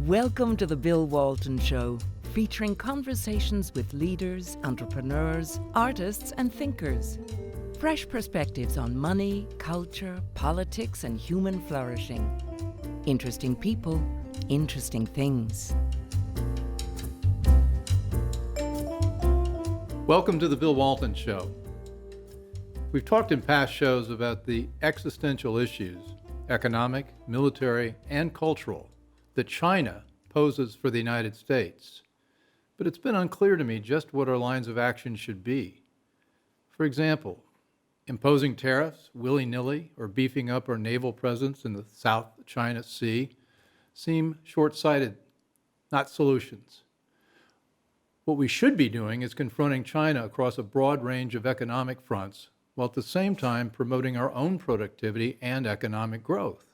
Welcome to the Bill Walton Show, featuring conversations with leaders, entrepreneurs, artists, and thinkers. Fresh perspectives on money, culture, politics, and human flourishing. Interesting people, interesting things. Welcome to the Bill Walton Show. We've talked in past shows about the existential issues, economic, military, and cultural, that China poses for the United States. But it's been unclear to me just what our lines of action should be. For example, imposing tariffs willy-nilly or beefing up our naval presence in the South China Sea seem short-sighted, not solutions. What we should be doing is confronting China across a broad range of economic fronts, while at the same time promoting our own productivity and economic growth.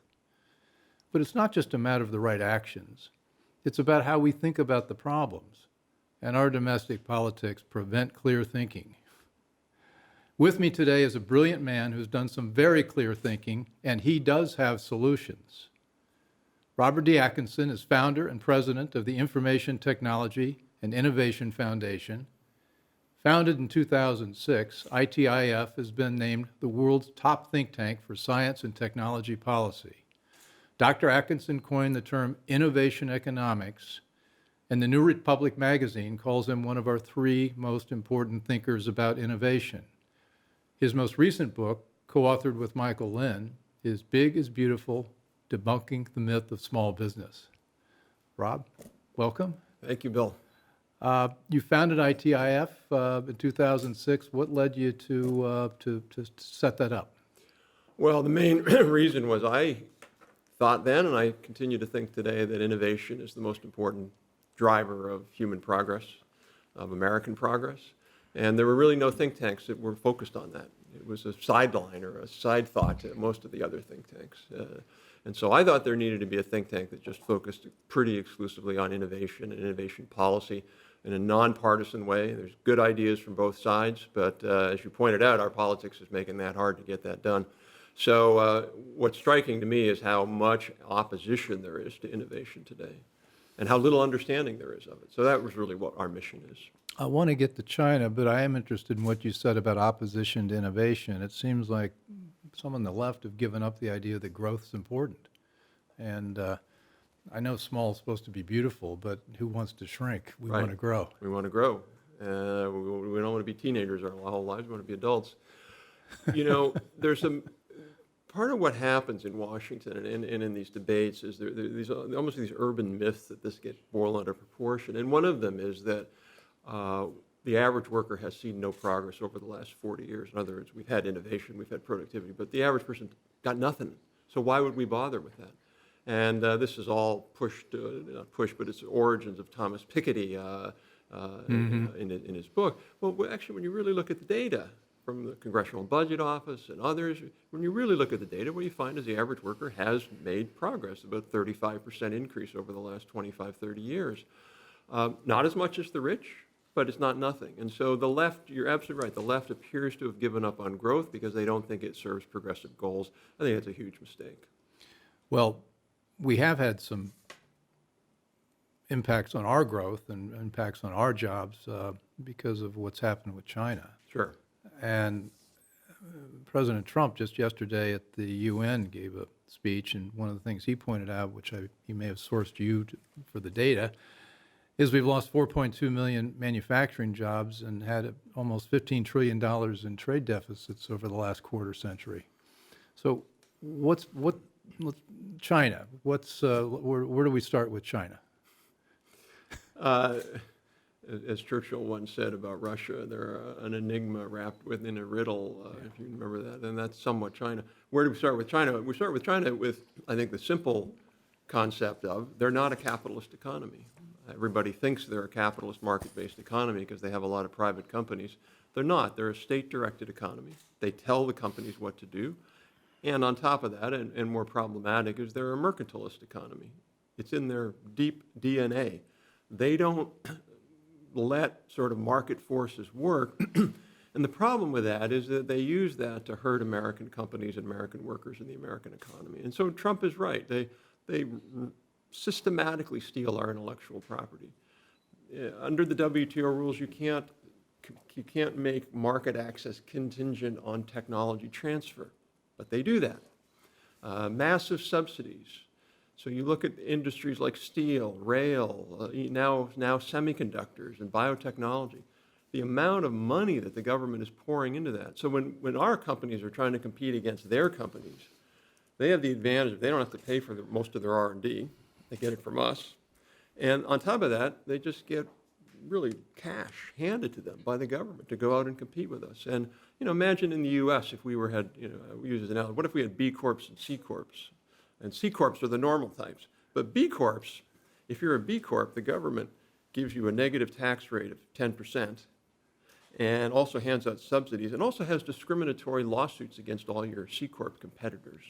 But it's not just a matter of the right actions. It's about how we think about the problems, and our domestic politics prevent clear thinking. With me today is a brilliant man who's done some very clear thinking, and he does have solutions. Robert Atkinson is founder and president of the Information Technology and Innovation Foundation. Founded in 2006, ITIF has been named the world's top think tank for science and technology policy. Dr. Atkinson coined the term innovation economics, and the New Republic magazine calls him one of our three most important thinkers about innovation. His most recent book, co-authored with Michael Lynn, is Big is Beautiful, Debunking the Myth of Small Business. Rob, welcome. Thank you, Bill. You founded ITIF in 2006. What led you to set that up? Well, the main reason was I thought then, and I continue to think today, that innovation is the most important driver of human progress, of American progress. And there were really no think tanks that were focused on that. It was a sideline or a side thought to most of the other think tanks. And so I thought there needed to be a think tank that just focused pretty exclusively on innovation and innovation policy in a nonpartisan way. There's good ideas from both sides, but as you pointed out, our politics is making that hard to get that done. So what's striking to me is how much opposition there is to innovation today and how little understanding there is of it. So that was really what our mission is. I want to get to China, but I am interested in what you said about opposition to innovation. It seems like some on the left have given up the idea that growth is important. And I know small is supposed to be beautiful, but who wants to shrink? We want to grow. We want to grow. We don't want to be teenagers our whole lives. We want to be adults. You know, there's some part of what happens in Washington and in these debates is there's almost these urban myths that this gets boiled under proportion. And one of them is that the average worker has seen no progress over the last 40 years. In other words, we've had innovation, we've had productivity, but the average person got nothing. So why would we bother with that? And this is all not pushed, but it's the origins of Thomas Piketty in his book. Well, actually, when you really look at the data from the Congressional Budget Office and others, when you really look at the data, what you find is the average worker has made progress, about 35% increase over the last 25, 30 years. Not as much as the rich, but it's not nothing. And so the left, you're absolutely right, the left appears to have given up on growth because they don't think it serves progressive goals. I think that's a huge mistake. Well, we have had some impacts on our growth and impacts on our jobs because of what's happened with China. Sure. And President Trump just yesterday at the UN gave a speech, and one of the things he pointed out, which he may have sourced you for the data, is we've lost 4.2 million manufacturing jobs and had almost $15 trillion in trade deficits over the last quarter century. So what's China? Where do we start with China? As Churchill once said about Russia, they're an enigma wrapped within a riddle, if you remember that, and that's somewhat China. Where do we start with China? We start with China with, I think, the simple concept of they're not a capitalist economy. Everybody thinks they're a capitalist market-based economy because they have a lot of private companies. They're not. They're a state-directed economy. They tell the companies what to do. And on top of that, and more problematic, is they're a mercantilist economy. It's in their deep DNA. They don't let sort of market forces work. And the problem with that is that they use that to hurt American companies and American workers and the American economy. And so Trump is right. They systematically steal our intellectual property. Under the WTO rules, you can't make market access contingent on technology transfer, but they do that. Massive subsidies. So you look at industries like steel, rail, now semiconductors and biotechnology. The amount of money that the government is pouring into that. So when our companies are trying to compete against their companies, they have the advantage, they don't have to pay for most of their R&D. They get it from us. And on top of that, they just get really cash handed to them by the government to go out and compete with us. And imagine in the U.S. if we had, we use as an analogy, what if we had B Corps and C Corps? And C Corps are the normal types. But B Corps, if you're a B Corp, the government gives you a negative tax rate of 10% and also hands out subsidies and also has discriminatory lawsuits against all your C Corp competitors.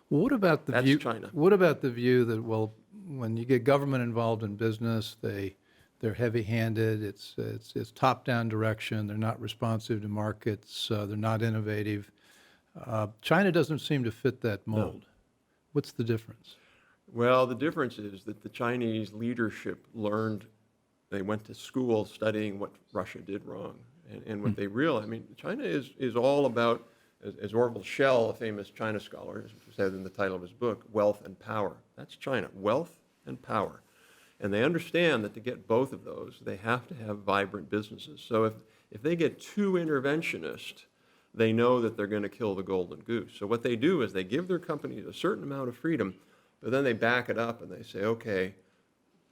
Well, what about the That's view? China. What about the view that, well, when you get government involved in business, they're heavy-handed. It's top-down direction. They're not responsive to markets. They're not innovative. China doesn't seem to fit that mold. No. What's the difference? Well, the difference is that the Chinese leadership learned. They went to school studying what Russia did wrong, and what they realized. I mean, China is all about, as Orville Schell, a famous China scholar, said in the title of his book, wealth and power. That's China, wealth and power. And they understand that to get both of those, they have to have vibrant businesses. So if they get too interventionist, they know that they're going to kill the golden goose. So what they do is they give their companies a certain amount of freedom, but then they back it up and they say, okay,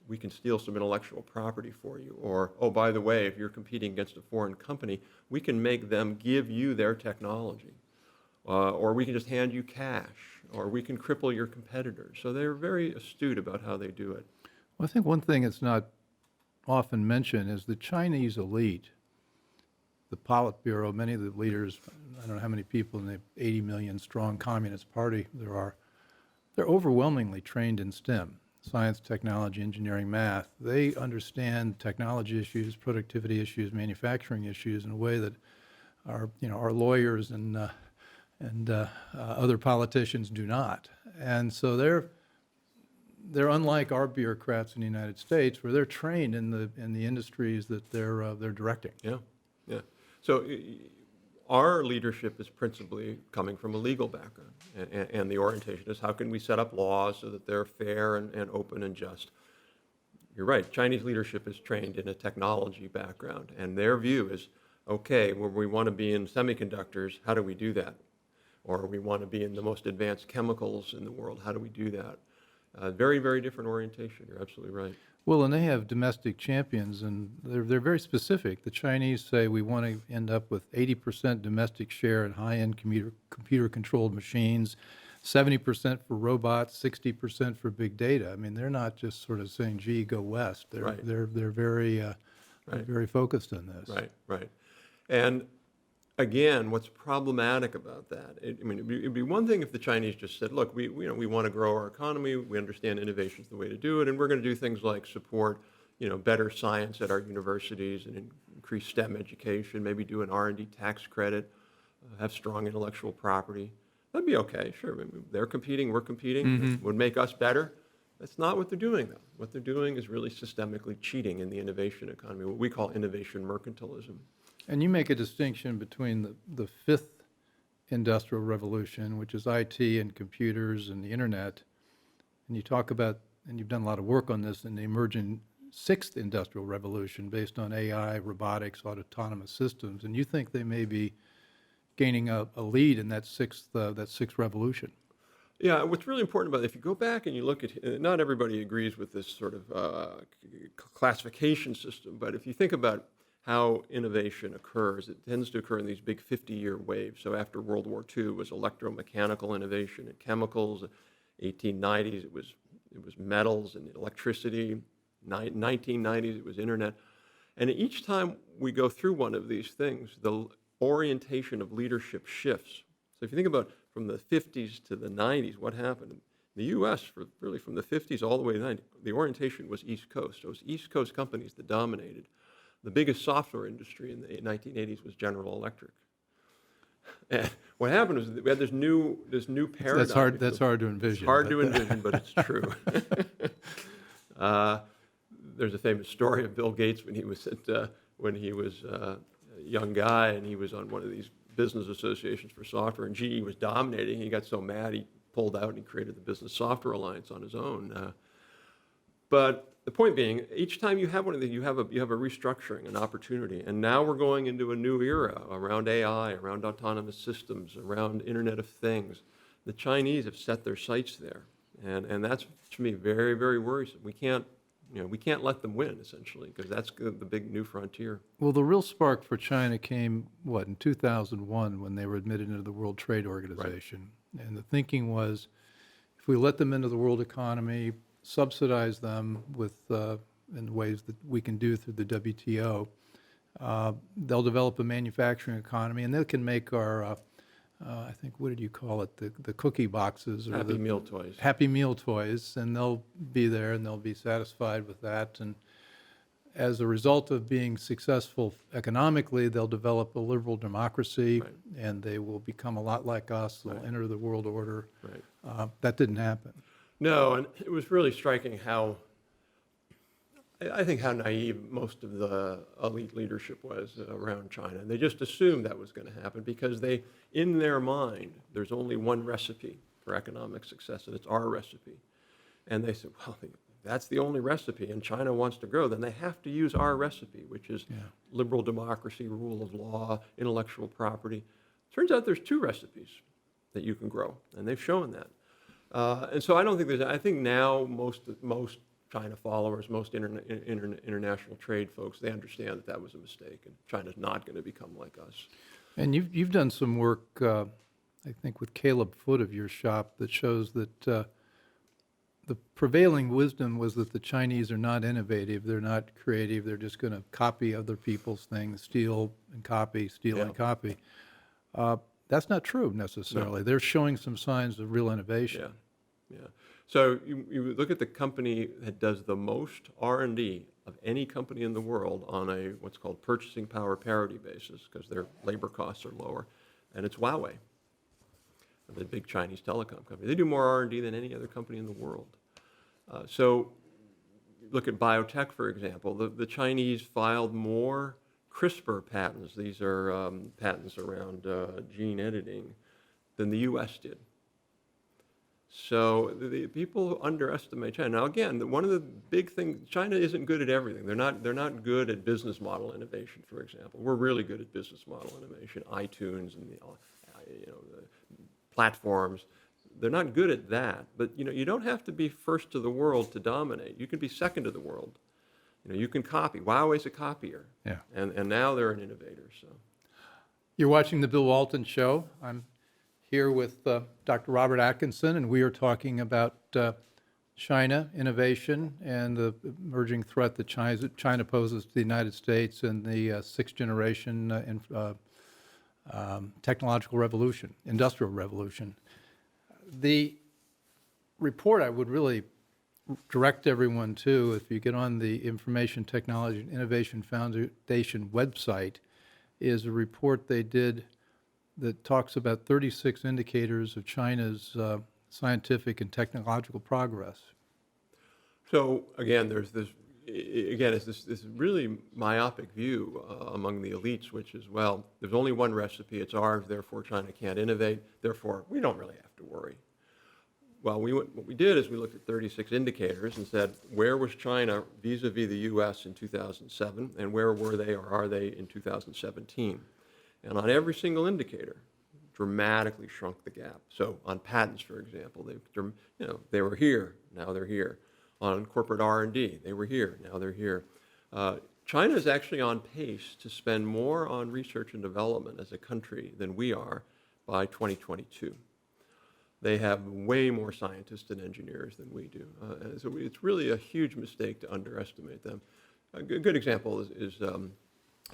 we can steal some intellectual property for you. Or, oh, by the way, if you're competing against a foreign company, we can make them give you their technology. Or we can just hand you cash, or we can cripple your competitors. So they're very astute about how they do it. Well, I think one thing that's not often mentioned is the Chinese elite, the Politburo, many of the leaders, I don't know how many people in the 80 million strong Communist Party there are, they're overwhelmingly trained in STEM, science, technology, engineering, math. They understand technology issues, productivity issues, manufacturing issues in a way that our lawyers and other politicians do not. And so they're unlike our bureaucrats in the United States, where they're trained in the industries that they're directing. Yeah. So our leadership is principally coming from a legal background, and the orientation is how can we set up laws so that they're fair and open and just. You're right. Chinese leadership is trained in a technology background, and their view is, okay, where we want to be in semiconductors, how do we do that? Or we want to be in the most advanced chemicals in the world, how do we do that? Very, very different orientation. You're absolutely right. Well, and they have domestic champions, and they're very specific. The Chinese say we want to end up with 80% domestic share in high-end computer-controlled machines, 70% for robots, 60% for big data. I mean, they're not just sort of saying, "Gee, go west." They're right. they're very very focused on this. Right. And again, what's problematic about that? It'd be one thing if the Chinese just said, "Look, we want to grow our economy. We understand innovation is the way to do it, and we're going to do things like support, better science at our universities and increase STEM education. Maybe do an R&D tax credit, have strong intellectual property." That'd be okay. Sure, they're competing, we're competing. Mm-hmm. Would make us better. That's not what they're doing, though. What they're doing is really systemically cheating in the innovation economy, what we call innovation mercantilism. And you make a distinction between the fifth industrial revolution, which is IT and computers and the internet, and you talk about, and you've done a lot of work on this, in the emerging sixth industrial revolution based on AI, robotics, autonomous systems, and you think they may be gaining a lead in that sixth revolution. Yeah, what's really important about it, if you go back and you look at, not everybody agrees with this sort of classification system, but if you think about how innovation occurs, it tends to occur in these big 50-year waves. So after World War II, it was electromechanical innovation and chemicals. 1890s, it was metals and electricity. 1990s, it was internet. And each time we go through one of these things, the orientation of leadership shifts. So if you think about from the 50s to the 90s, what happened? In the U.S., really from the 50s all the way to the 90s, the orientation was East Coast. So it was East Coast companies that dominated. The biggest software industry in the 1980s was General Electric. And what happened was we had this new paradigm. That's hard to envision. It's hard to envision, but it's true. There's a famous story of Bill Gates when he was a young guy and he was on one of these business associations for software, and GE was dominating. He got so mad he pulled out and he created the Business Software Alliance on his own. But the point being, each time you have one of these, you have a restructuring, an opportunity, and now we're going into a new era around AI, around autonomous systems, around Internet of Things. The Chinese have set their sights there, and that's to me very, very worrisome. We can't let them win essentially, because that's the big new frontier. Well, the real spark for China came, in 2001 when they were admitted into the World Trade Organization. Right. And the thinking was, if we let them into the world economy, subsidize them in ways that we can do through the WTO, they'll develop a manufacturing economy, and they can make our, I think, what did you call it, the cookie boxes? Or Happy Meal toys. Happy Meal toys, and they'll be there, and they'll be satisfied with that. And as a result of being successful economically, they'll develop a liberal democracy, right, and they will become a lot like us. They'll, right, enter the world order. Right. That didn't happen. No, and it was really striking how naive most of the elite leadership was around China. They just assumed that was going to happen because in their mind, there's only one recipe for economic success, and it's our recipe. And they said, well, that's the only recipe, and China wants to grow, then they have to use our recipe, which is liberal democracy, rule of law, intellectual property. Turns out there's two recipes that you can grow, and they've shown that. And so I think now most China followers, most international trade folks, they understand that was a mistake, and China's not going to become like us. And you've done some work, I think, with Caleb Foote of your shop that shows that the prevailing wisdom was that the Chinese are not innovative, they're not creative, they're just going to copy other people's things, steal and copy, steal and copy. That's not true necessarily. No. They're showing some signs of real innovation. Yeah. So you look at the company that does the most R&D of any company in the world on a what's called purchasing power parity basis, because their labor costs are lower, and it's Huawei, the big Chinese telecom company. They do more R&D than any other company in the world. So look at biotech, for example. The Chinese filed more CRISPR patents, these are patents around gene editing, than the U.S. did. So the people underestimate China. Now again, one of the big things, China isn't good at everything. They're not good at business model innovation, for example. We're really good at business model innovation, iTunes and the platforms. They're not good at that. But you don't have to be first to the world to dominate. You can be second to the world. You can copy. Huawei's a copier. Yeah. And now they're an innovator. So. You're watching the Bill Walton Show. I'm here with Dr. Robert Atkinson, and we are talking about China, innovation, and the emerging threat that China poses to the United States and the sixth generation technological revolution, industrial revolution. The report I would really direct everyone to, if you get on the Information Technology and Innovation Foundation website, is a report they did that talks about 36 indicators of China's scientific and technological progress. So again, there's this really myopic view among the elites, which is, well, there's only one recipe, it's ours, therefore China can't innovate, therefore we don't really have to worry. Well, what we did is we looked at 36 indicators and said, where was China vis-a-vis the U.S. in 2007, and where were they or are they in 2017? And on every single indicator, dramatically shrunk the gap. So on patents, for example, they were here, now they're here. On corporate R&D, they were here, now they're here. China is actually on pace to spend more on research and development as a country than we are by 2022. They have way more scientists and engineers than we do. So it's really a huge mistake to underestimate them. A good example is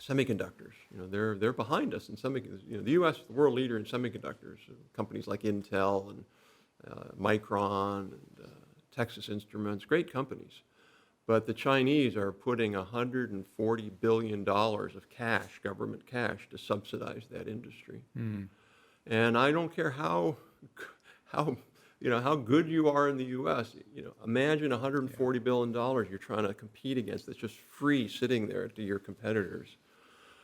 semiconductors. They're behind us in semiconductors. The U.S. is the world leader in semiconductors. Companies like Intel and Micron and Texas Instruments, great companies. But the Chinese are putting $140 billion of cash, government cash, to subsidize that industry. Mm. And I don't care how how good you are in the U.S. Imagine $140 billion you're trying to compete against that's just free sitting there to your competitors.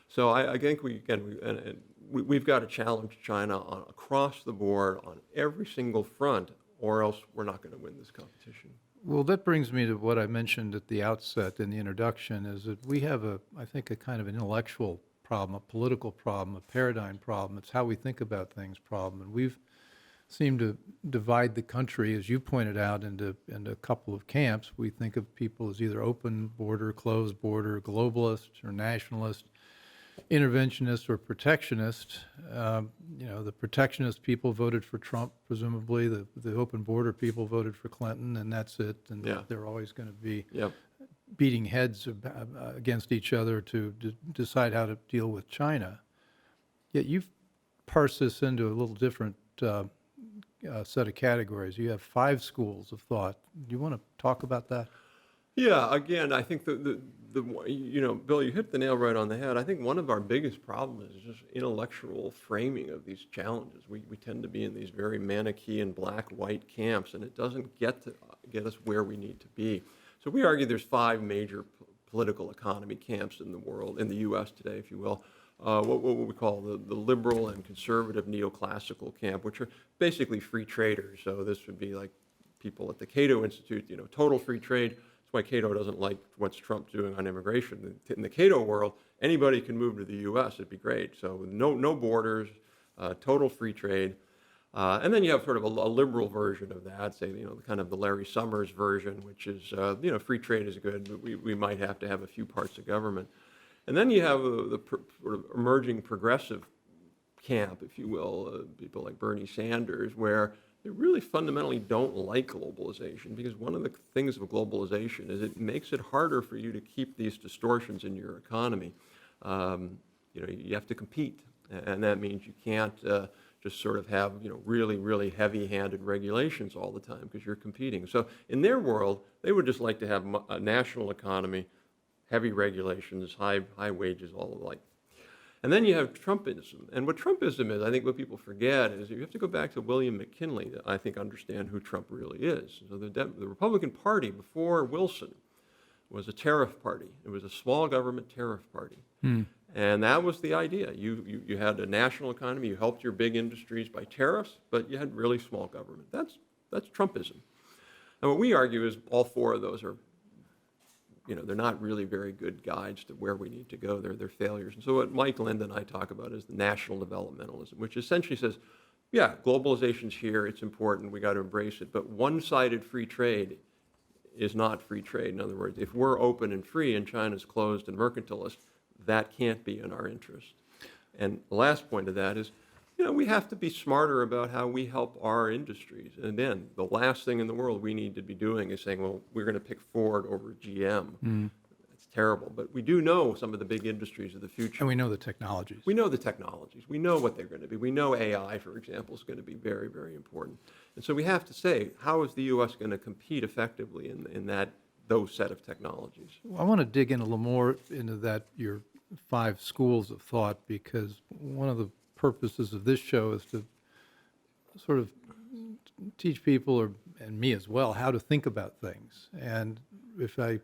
So I think we've got to challenge China across the board on every single front, or else we're not going to win this competition. Well, that brings me to what I mentioned at the outset in the introduction, is that we have I think a kind of an intellectual problem, a political problem, a paradigm problem. It's how we think about things problem. And we've seemed to divide the country, as you pointed out, into a couple of camps. We think of people as either open border, closed border, globalist or nationalist, interventionist or protectionist. The protectionist people voted for Trump, presumably. The open border people voted for Clinton, and that's it. And they're always going to be beating heads against each other to decide how to deal with China. Yet you've parsed this into a little different set of categories. You have 5 schools of thought. Do you want to talk about that? Yeah, again, I think Bill, you hit the nail right on the head. I think one of our biggest problems is just intellectual framing of these challenges. We tend to be in these very Manichaean black-white camps, and it doesn't get us where we need to be. So we argue there's 5 major political economy camps in the world, in the U.S. today, if you will. What we call the liberal and conservative neoclassical camp, which are basically free traders. So this would be like people at the Cato Institute, total free trade. That's why Cato doesn't like what's Trump doing on immigration. In the Cato world, anybody can move to the U.S. It'd be great. So no borders, total free trade. And then you have sort of a liberal version of that, say, kind of the Larry Summers version, which is, free trade is good, but we might have to have a few parts of government. And then you have the sort of emerging progressive camp, if you will, people like Bernie Sanders, where they really fundamentally don't like globalization, because one of the things of globalization is it makes it harder for you to keep these distortions in your economy. You have to compete, and that means you can't just sort of have really, really heavy-handed regulations all the time because you're competing. So in their world, they would just like to have a national economy, heavy regulations, high wages, all the like. And then you have Trumpism. And what Trumpism is, I think what people forget is you have to go back to William McKinley to, I think, understand who Trump really is. So the Republican Party before Wilson was a tariff party. It was a small government tariff party. And that was the idea. You had a national economy, you helped your big industries by tariffs, but you had really small government. That's Trumpism. And what we argue is all 4 of those are, they're not really very good guides to where we need to go. They're failures. And so what Mike Lind and I talk about is the national developmentalism, which essentially says, yeah, globalization's here, it's important, we got to embrace it, but one-sided free trade is not free trade. In other words, if we're open and free and China's closed and mercantilist, that can't be in our interest. And the last point of that is, we have to be smarter about how we help our industries. And then the last thing in the world we need to be doing is saying, well, we're going to pick Ford over GM. That's terrible. But we do know some of the big industries of the future. And we know the technologies. We know the technologies. We know what they're going to be. We know AI, for example, is going to be very, very important. And so we have to say, how is the U.S. going to compete effectively in those set of technologies? Well, I want to dig in a little more into your 5 schools of thought, because one of the purposes of this show is to sort of teach people, and me as well, how to think about things. And if I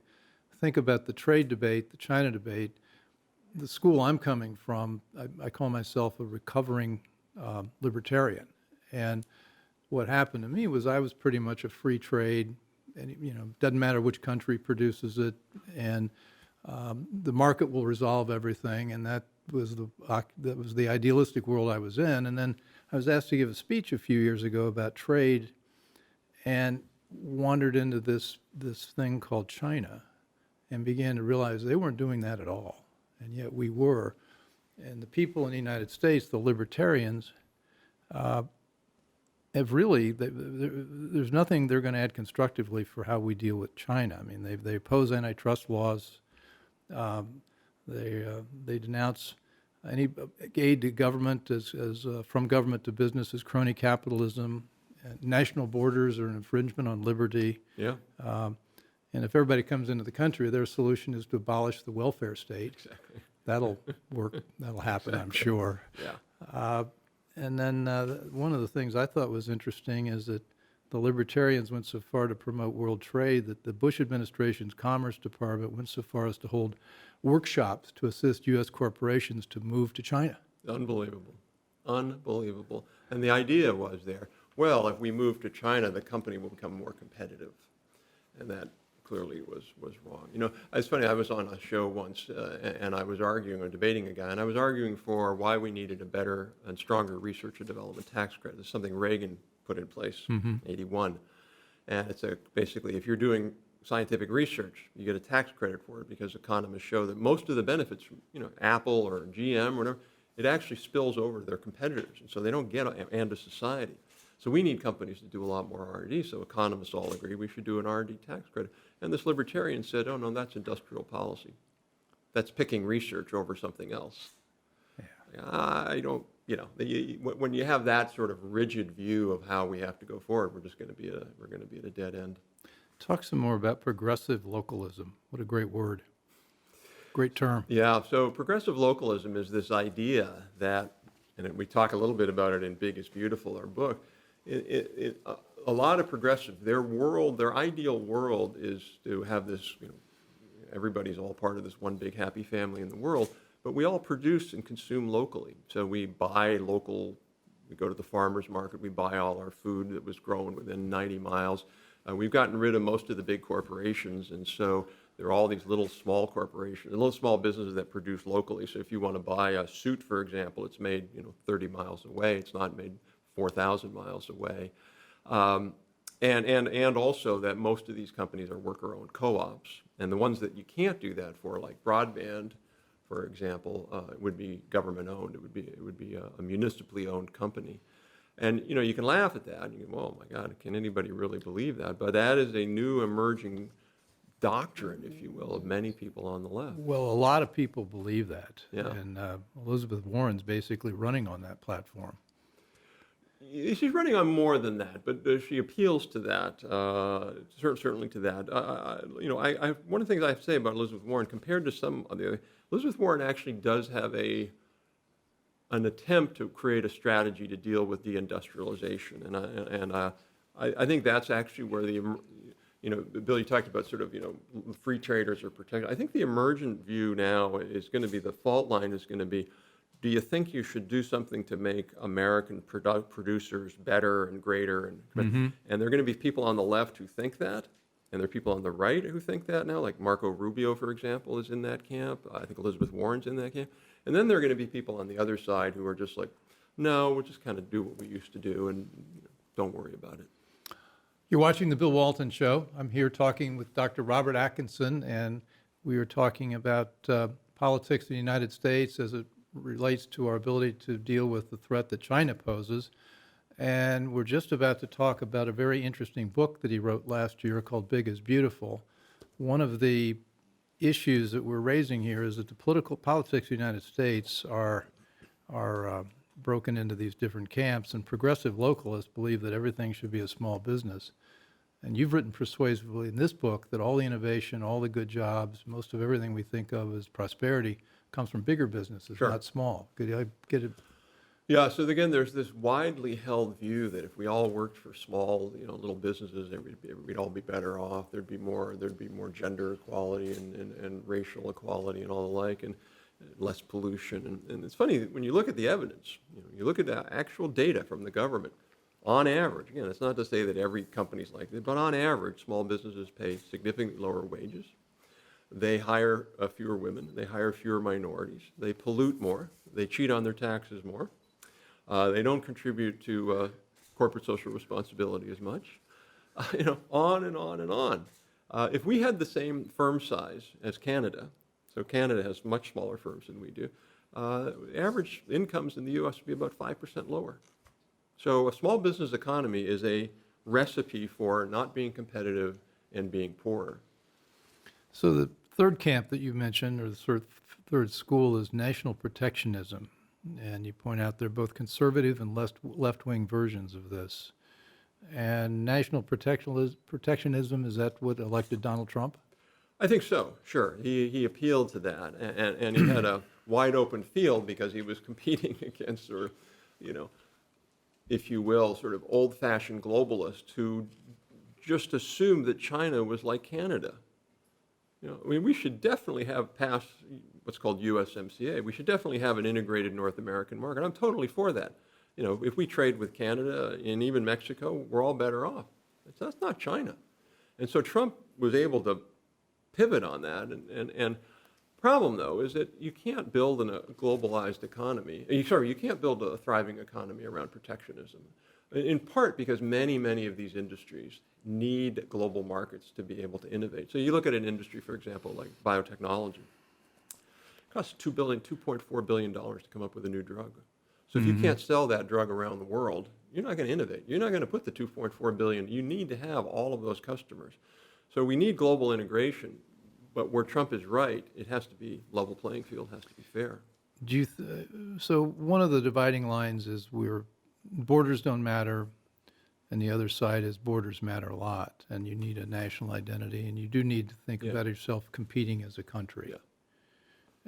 think about the trade debate, the China debate, the school I'm coming from, I call myself a recovering libertarian. And what happened to me was I was pretty much a free trade, and doesn't matter which country produces it, and the market will resolve everything, and that was the idealistic world I was in. And then I was asked to give a speech a few years ago about trade, and wandered into this thing called China, and began to realize they weren't doing that at all, and yet we were. And the people in the United States, the libertarians, have really, there's nothing they're going to add constructively for how we deal with China. I mean, they oppose antitrust laws. They denounce any aid to government as from government to business as crony capitalism. National borders are an infringement on liberty. Yeah. And if everybody comes into the country, their solution is to abolish the welfare state. Exactly. That'll work. That'll happen, Exactly. I'm sure. Yeah. And then one of the things I thought was interesting is that the Libertarians went so far to promote world trade that the Bush administration's Commerce Department went so far as to hold workshops to assist U.S. corporations to move to China. Unbelievable. Unbelievable. And the idea was there, well, if we move to China, the company will become more competitive. And that clearly was wrong. You know, it's funny, I was on a show once and I was arguing or debating a guy, and I was arguing for why we needed a better and stronger research and development tax credit. It's something Reagan put in place in 81. And it's basically, if you're doing scientific research, you get a tax credit for it because economists show that most of the benefits from, you know, Apple or GM or whatever, it actually spills over to their competitors. And so they don't get and to society. So we need companies to do a lot more R&D. So economists all agree we should do an R&D tax credit. And this libertarian said, oh, no, that's industrial policy. That's picking research over something else. Yeah. I don't, you know, when you have that sort of rigid view of how we have to go forward, we're going to be at a dead end. Talk some more about progressive localism. What a great word. Great term. Yeah, so progressive localism is this idea that, and we talk a little bit about it in Big is Beautiful, our book, a lot of progressives, their ideal world is to have this, you know, everybody's all part of this one big happy family in the world, but we all produce and consume locally. So we buy local, we go to the farmer's market, we buy all our food that was grown within 90 miles. We've gotten rid of most of the big corporations, and so there are all these little small corporations, little small businesses that produce locally. So if you want to buy a suit, for example, it's made, you know, 30 miles away. It's not made 4,000 miles away. And also that most of these companies are worker-owned co-ops. And the ones that you can't do that for, like broadband, for example, would be government-owned. It would be a municipally owned company. And, you know, you can laugh at that. And you go, oh, my God, can anybody really believe that? But that is a new emerging doctrine, if you will, of many people on the left. Well, a lot of people believe that. Yeah. And Elizabeth Warren's basically running on that platform. She's running on more than that, but she appeals to that, certainly to that. You know, one of the things I have to say about Elizabeth Warren, compared to some of the other, Elizabeth Warren actually does have an attempt to create a strategy to deal with deindustrialization, and I think that's actually where you know, Bill, you talked about sort of, you know, free traders are protected. I think the emergent view now is going to be, the fault line is going to be, do you think you should do something to make American producers better and greater? And there are going to be people on the left who think that, and there are people on the right who think that now, like Marco Rubio, for example, is in that camp. I think Elizabeth Warren's in that camp. And then there are going to be people on the other side who are just like, no, we'll just kind of do what we used to do and, you know, don't worry about it. You're watching The Bill Walton Show. I'm here talking with Dr. Robert Atkinson, and we are talking about politics in the United States as it relates to our ability to deal with the threat that China poses. And we're just about to talk about a very interesting book that he wrote last year called Big is Beautiful. One of the issues that we're raising here is that the politics of the United States are broken into these different camps, and progressive localists believe that everything should be a small business. And you've written persuasively in this book that all the innovation, all the good jobs, most of everything we think of as prosperity comes from bigger businesses, Sure. not small. Could I get it? Yeah, so again, there's this widely held view that if we all worked for small, you know, little businesses, we'd all be better off. There'd be more gender equality and racial equality and all the like, and less pollution. And it's funny, when you look at the evidence, you know, you look at the actual data from the government, on average, again, it's not to say that every company's like this, but on average, small businesses pay significantly lower wages. They hire fewer women. They hire fewer minorities. They pollute more. They cheat on their taxes more. They don't contribute to corporate social responsibility as much. You know, on and on and on. If we had the same firm size as Canada, so Canada has much smaller firms than we do, average incomes in the U.S. would be about 5% lower. So a small business economy is a recipe for not being competitive and being poorer. So the third camp that you mentioned, or the third school, is national protectionism. And you point out they're both conservative and left-wing versions of this. And national protectionism, is that what elected Donald Trump? I think so, sure. He appealed to that, and he had a wide open field because he was competing against, or, you know, if you will, sort of old-fashioned globalists who just assumed that China was like Canada. I mean, we should definitely have passed what's called USMCA. We should definitely have an integrated North American market. I'm totally for that. If we trade with Canada and even Mexico, we're all better off. That's not China. And so Trump was able to pivot on that. And problem, though, is that you can't build a globalized economy. You can't build a thriving economy around protectionism, in part because many, many of these industries need global markets to be able to innovate. So you look at an industry, for example, like biotechnology. It costs $2.4 billion to come up with a new drug. So if you can't sell that drug around the world, you're not going to innovate. You're not going to put the $2.4 billion. You need to have all of those customers. So we need global integration. But where Trump is right, it has to be level playing field, has to be fair. So one of the dividing lines is borders don't matter, and the other side is borders matter a lot, and you need a national identity, and you do need to think about yourself competing as a country. Yeah.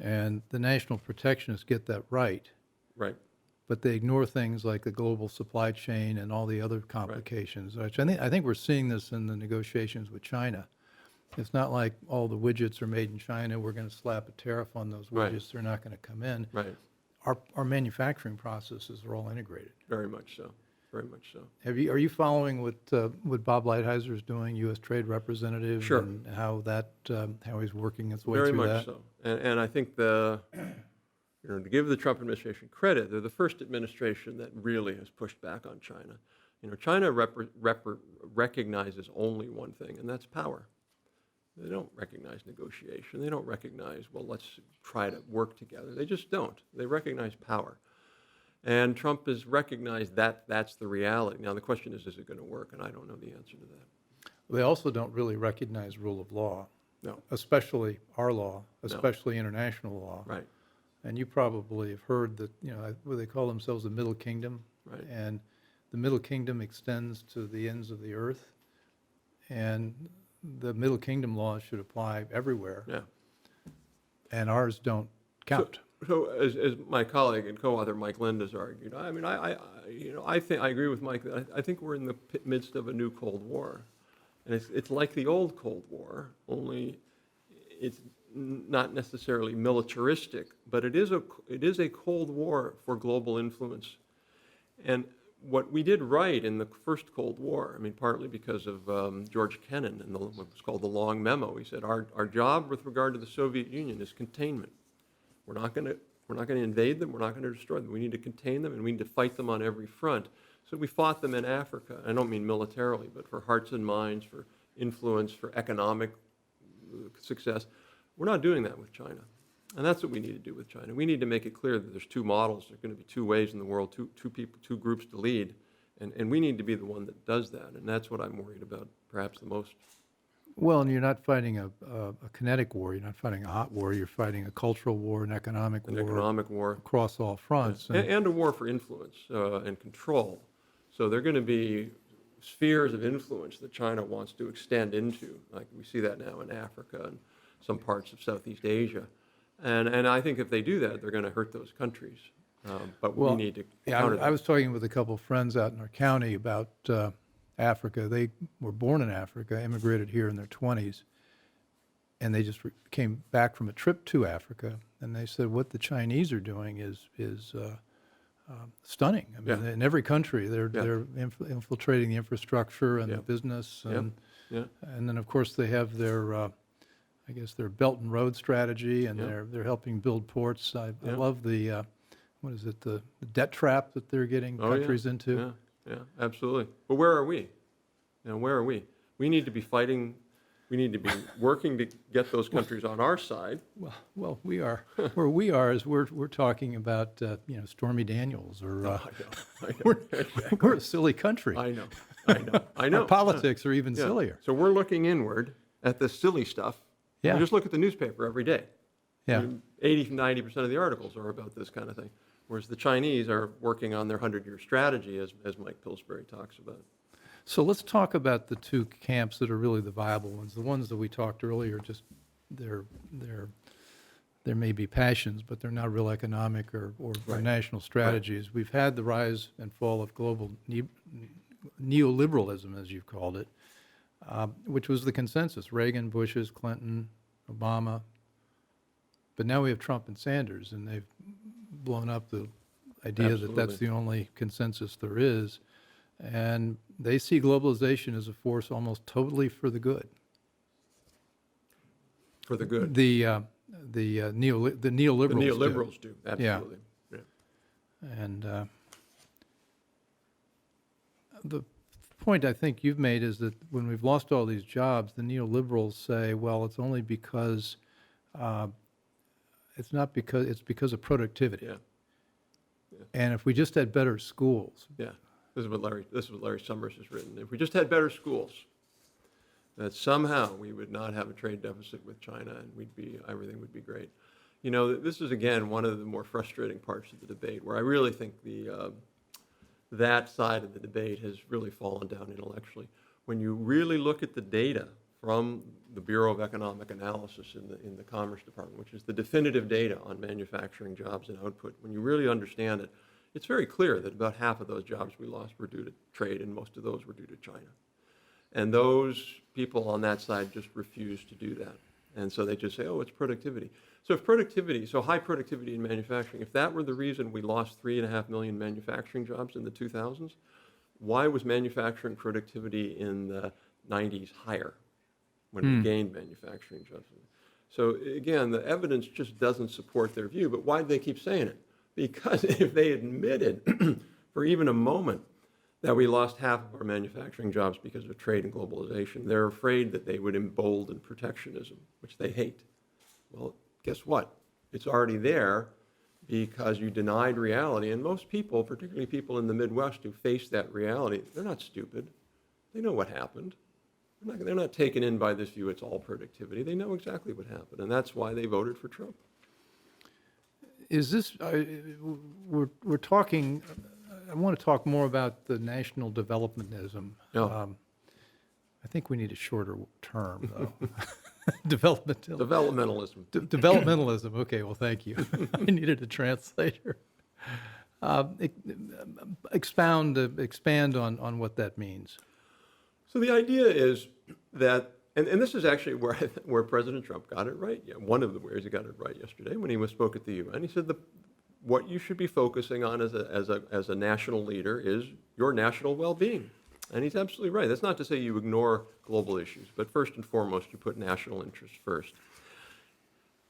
And the national protectionists get that right. Right. But they ignore things like the global supply chain and all the other complications, which I think we're seeing this in the negotiations with China. It's not like all the widgets are made in China. We're going to slap a tariff on those widgets. They're not going to come in. Right. Our manufacturing processes are all integrated. Very much so. Very much so. Are you following what Bob Lighthizer is doing, U.S. Trade Representative? Sure. And how he's working his way Very through much that? so. And I think to give the Trump administration credit, they're the first administration that really has pushed back on China. China recognizes only one thing, and that's power. They don't recognize negotiation. They don't recognize, well, let's try to work together. They just don't. They recognize power. And Trump has recognized that that's the reality. Now, the question is it going to work? And I don't know the answer to that. They also don't really recognize rule of law. No. Especially our law, especially international law. Right. And you probably have heard that, they call themselves the Middle Kingdom. Right. And the Middle Kingdom extends to the ends of the earth. And the Middle Kingdom laws should apply everywhere. Yeah. And ours don't count. So as my colleague and co-author Mike Lind has argued, I mean, I agree with Mike. I think we're in the midst of a new Cold War, and it's like the old Cold War, only it's not necessarily militaristic, but it is a Cold War for global influence. And what we did right in the first Cold War, I mean, partly because of George Kennan and what was called the Long Memo. He said our job with regard to the Soviet Union is containment. We're not going to invade them. We're not going to destroy them. We need to contain them, and we need to fight them on every front. So we fought them in Africa. I don't mean militarily, but for hearts and minds, for influence, for economic success. We're not doing that with China. And that's what we need to do with China. We need to make it clear that there's two models. There's going to be two ways in the world, two people, two groups to lead. And we need to be the one that does that. And that's what I'm worried about perhaps the most. Well, and you're not fighting a kinetic war. You're not fighting a hot war. You're fighting a cultural war, an economic war across all fronts. And a war for influence and control. So there are going to be spheres of influence that China wants to extend into. Like we see that now in Africa and some parts of Southeast Asia. And I think if they do that, they're going to hurt those countries. But we need to counter that. I was talking with a couple of friends out in our county about Africa. They were born in Africa, immigrated here in their 20s, and they just came back from a trip to Africa, and they said what the Chinese are doing is stunning. I mean, in every country, they're infiltrating the infrastructure and the business, and then of course they have their I guess their Belt and Road strategy, and they're helping build ports. I love the what is it, the debt trap that they're getting countries into. Yeah, absolutely. But where are we? Where are we? We need to be fighting. We need to be working to get those countries on our side. Well, we are. Where we are is we're talking about Stormy Daniels or I know. We're a silly country. I know. Our politics are even sillier. So we're looking inward at the silly stuff. Yeah. Just look at the newspaper every day. Yeah. 80 to 90% of the articles are about this kind of thing. Whereas the Chinese are working on their 100-year strategy, as Mike Pillsbury talks about. So let's talk about the two camps that are really the viable ones. The ones that we talked earlier, just they're there may be passions, but they're not real economic or Right. national strategies. We've had the rise and fall of global neoliberalism, as you've called it, which was the consensus. Reagan, Bush's, Clinton, Obama. But now we have Trump and Sanders, and they've blown up the idea that that's Absolutely. the only consensus there is. And they see globalization as a force almost totally for the good. For the good. The neoliberals The neoliberals do, absolutely. Yeah. And the point I think you've made is that when we've lost all these jobs, the neoliberals say, well, it's only because it's because of productivity. Yeah. And if we just had better schools, Yeah. This is what Larry Summers has written. If we just had better schools, that somehow we would not have a trade deficit with China and everything would be great. You know, this is again one of the more frustrating parts of the debate where I really think that side of the debate has really fallen down intellectually. When you really look at the data from the Bureau of Economic Analysis in the Commerce Department, which is the definitive data on manufacturing jobs and output, when you really understand it, it's very clear that about half of those jobs we lost were due to trade, and most of those were due to China. And those people on that side just refuse to do that. And so they just say, oh, it's productivity. So high productivity in manufacturing, if that were the reason we lost 3.5 million manufacturing jobs in the 2000s, why was manufacturing productivity in the 90s higher when we gained manufacturing jobs? So again, the evidence just doesn't support their view, but why do they keep saying it? Because if they admitted for even a moment that we lost half of our manufacturing jobs because of trade and globalization, they're afraid that they would embolden protectionism, which they hate. Well, guess what? It's already there because you denied reality. And most people, particularly people in the Midwest who face that reality, they're not stupid. They know what happened. They're not taken in by this view, it's all productivity. They know exactly what happened, and that's why they voted for Trump. is this, we're talking, I want to talk more about the national developmentism. Yeah. I think we need a shorter term, though. Developmentalism. Developmentalism. Okay, well, thank you. I needed a translator. Expand on what that means. So the idea is that, and this is actually where President Trump got it right. Yeah, one of the ways he got it right yesterday when he spoke at the UN. He said what you should be focusing on as a national leader is your national well-being. And he's absolutely right. That's not to say you ignore global issues, but first and foremost, you put national interests first.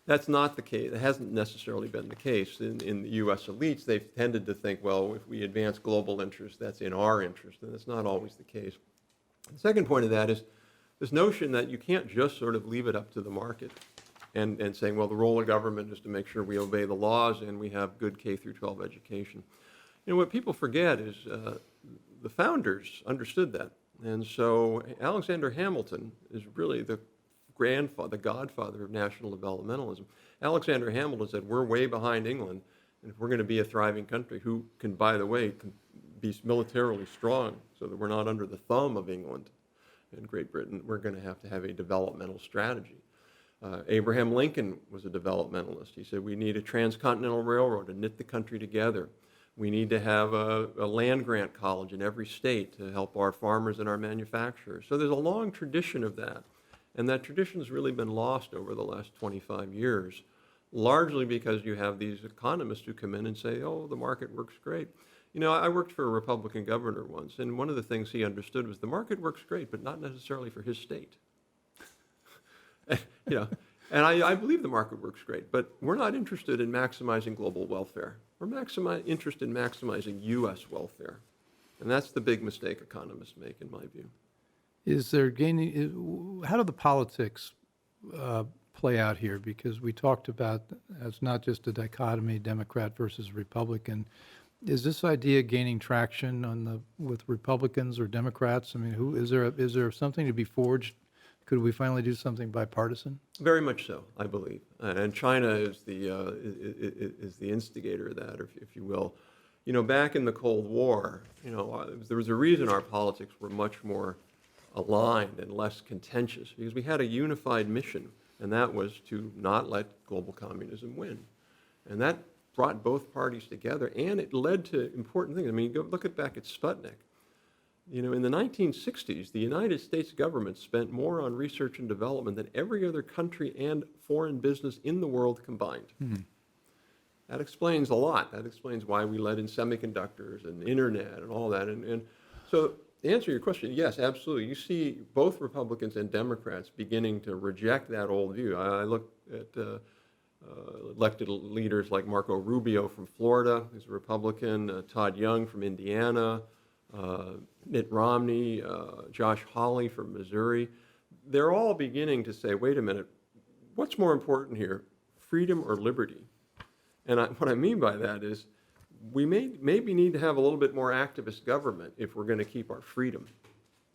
That's not the case. It hasn't necessarily been the case. In the U.S. elites, they've tended to think, well, if we advance global interests, that's in our interest, and that's not always the case. The second point of that is this notion that you can't just sort of leave it up to the market and saying, well, the role of government is to make sure we obey the laws and we have good K through 12 education. You know, what people forget is the founders understood that. And so Alexander Hamilton is really the godfather of national developmentalism. Alexander Hamilton said, we're way behind England, and if we're going to be a thriving country, who can, by the way, can be militarily strong so that we're not under the thumb of England and Great Britain, we're going to have a developmental strategy. Abraham Lincoln was a developmentalist. He said, we need a transcontinental railroad to knit the country together. We need to have a land grant college in every state to help our farmers and our manufacturers. So there's a long tradition of that. And that tradition has really been lost over the last 25 years, largely because you have these economists who come in and say, oh, the market works great. You know, I worked for a Republican governor once, and one of the things he understood was the market works great, but not necessarily for his state. You know, and I believe the market works great, but we're not interested in maximizing global welfare. We're interested in maximizing U.S. welfare. And that's the big mistake economists make, in my view. How do the politics play out here? Because we talked about it's not just a dichotomy, Democrat versus Republican. Is this idea gaining traction with Republicans or Democrats? I mean, is there something to be forged? Could we finally do something bipartisan? Very much so, I believe. And China is the instigator of that, if you will. You know, back in the Cold War, you know, there was a reason our politics were much more aligned and less contentious, because we had a unified mission. and that was to not let global communism win. And that brought both parties together, and it led to important things. I mean, go look back at Sputnik. You know, in the 1960s, the United States government spent more on research and development than every other country and foreign business in the world combined. That explains a lot. That explains why we led in semiconductors and internet and all that. And so to answer your question, yes, absolutely. You see both Republicans and Democrats beginning to reject that old view. I look at elected leaders like Marco Rubio from Florida, who's a Republican, Todd Young from Indiana, Mitt Romney, Josh Hawley from Missouri. They're all beginning to say, wait a minute, what's more important here, freedom or liberty? And what I mean by that is we maybe need to have a little bit more activist government if we're going to keep our freedom,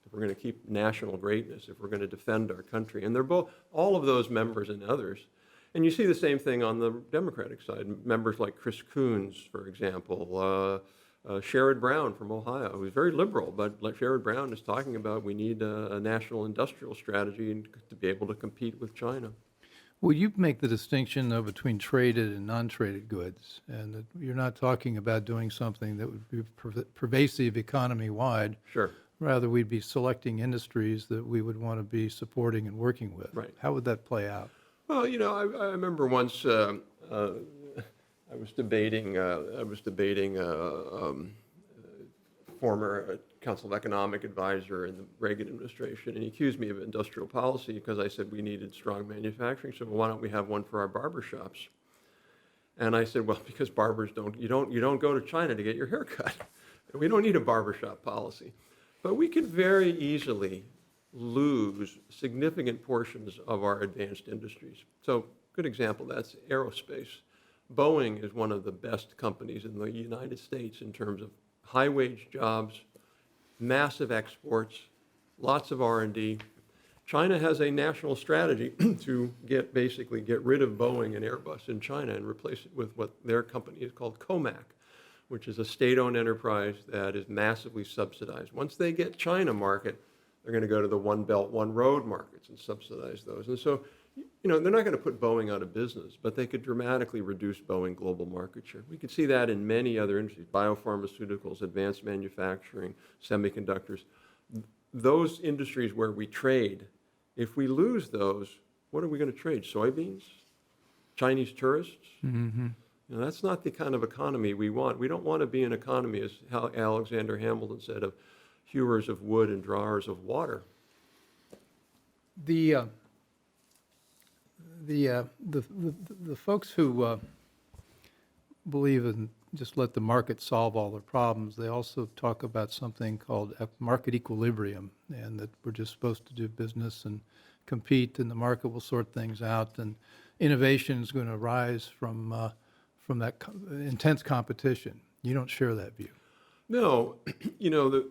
if we're going to keep national greatness, if we're going to defend our country. And they're both, all of those members and others. And you see the same thing on the Democratic side. Members like Chris Coons, for example, Sherrod Brown from Ohio, who's very liberal, but like Sherrod Brown is talking about we need a national industrial strategy to be able to compete with China. Well, you make the distinction, though, between traded and non-traded goods, and that you're not talking about doing something that would be pervasive economy-wide. Sure. Rather, we'd be selecting industries that we would want to be supporting and working with. Right. How would that play out? Well, you know, I remember once I was debating former Council of Economic Advisor in the Reagan administration, and he accused me of industrial policy because I said we needed strong manufacturing. So why don't we have one for our barber shops? And I said, well, because barbers you don't go to China to get your hair cut. We don't need a barbershop policy. But we could very easily lose significant portions of our advanced industries. So good example, that's aerospace. Boeing is one of the best companies in the United States in terms of high wage jobs, massive exports, lots of R&D. China has a national strategy to basically get rid of Boeing and Airbus in China and replace it with what their company is called COMAC, which is a state-owned enterprise that is massively subsidized. Once they get China market, they're going to go to the One Belt, One Road markets and subsidize those. And so, you know, they're not going to put Boeing out of business, but they could dramatically reduce Boeing global market share. We could see that in many other industries, biopharmaceuticals, advanced manufacturing, semiconductors. Those industries where we trade, if we lose those, what are we going to trade? Soybeans? Chinese tourists? Mm-hmm. You know, that's not the kind of economy we want. We don't want to be an economy, as Alexander Hamilton said, of hewers of wood and drawers of water. The folks who believe in just let the market solve all their problems, they also talk about something called market equilibrium, and that we're just supposed to do business and compete, and the market will sort things out, and innovation is going to rise from that intense competition. You don't share that view. No, you know,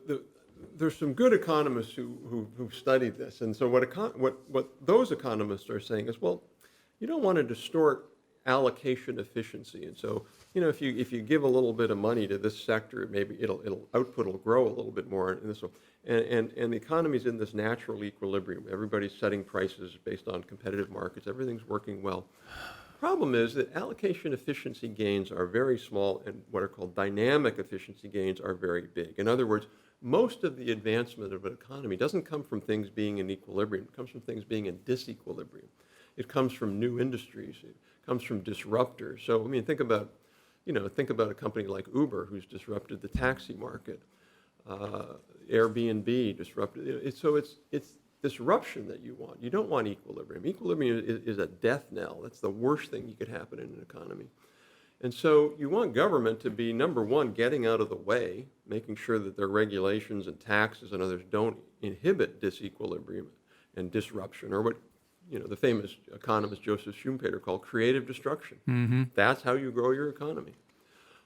there's some good economists who've studied this, and so what those economists are saying is, well, you don't want to distort allocation efficiency, and so, you know, if you give a little bit of money to this sector, maybe output will grow a little bit more in this one, and the economy's in this natural equilibrium. Everybody's setting prices based on competitive markets. Everything's working well. Problem is that allocation efficiency gains are very small, and what are called dynamic efficiency gains are very big. In other words, most of the advancement of an economy doesn't come from things being in equilibrium. It comes from things being in disequilibrium. It comes from new industries. It comes from disruptors. So, I mean, think about a company like Uber, who's disrupted the taxi market. Airbnb disrupted. So it's disruption that you want. You don't want equilibrium. Equilibrium is a death knell. That's the worst thing that could happen in an economy. And so you want government to be, number one, getting out of the way, making sure that their regulations and taxes and others don't inhibit disequilibrium and disruption, or what, you know, the famous economist Joseph Schumpeter called creative destruction. Mm-hmm. That's how you grow your economy.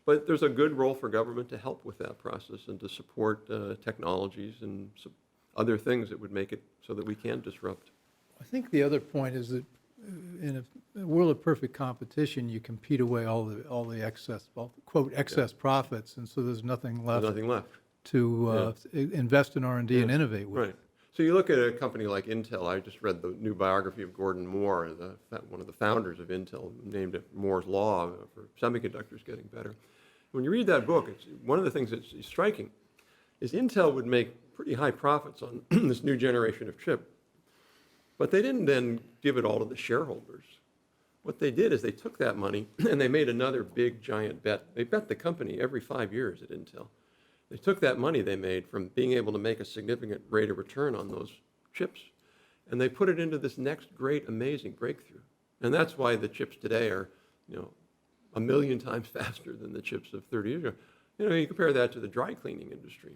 But there's a good role for government to help with that process and to support technologies and other things that would make it so that we can disrupt. I think the other point is that in a world of perfect competition, you compete away all the excess, quote, excess profits, and so there's nothing left. There's nothing left To invest in R&D and innovate with. Right. So you look at a company like Intel. I just read the new biography of Gordon Moore, one of the founders of Intel, named it Moore's Law for semiconductors getting better. When you read that book, one of the things that's striking is Intel would make pretty high profits on this new generation of chip, but they didn't then give it all to the shareholders. What they did is they took that money and they made another big giant bet. They bet the company every 5 years at Intel. They took that money they made from being able to make a significant rate of return on those chips, and they put it into this next great, amazing breakthrough. And that's why the chips today are, 1 million times faster than the chips of 30 years ago. You compare that to the dry cleaning industry.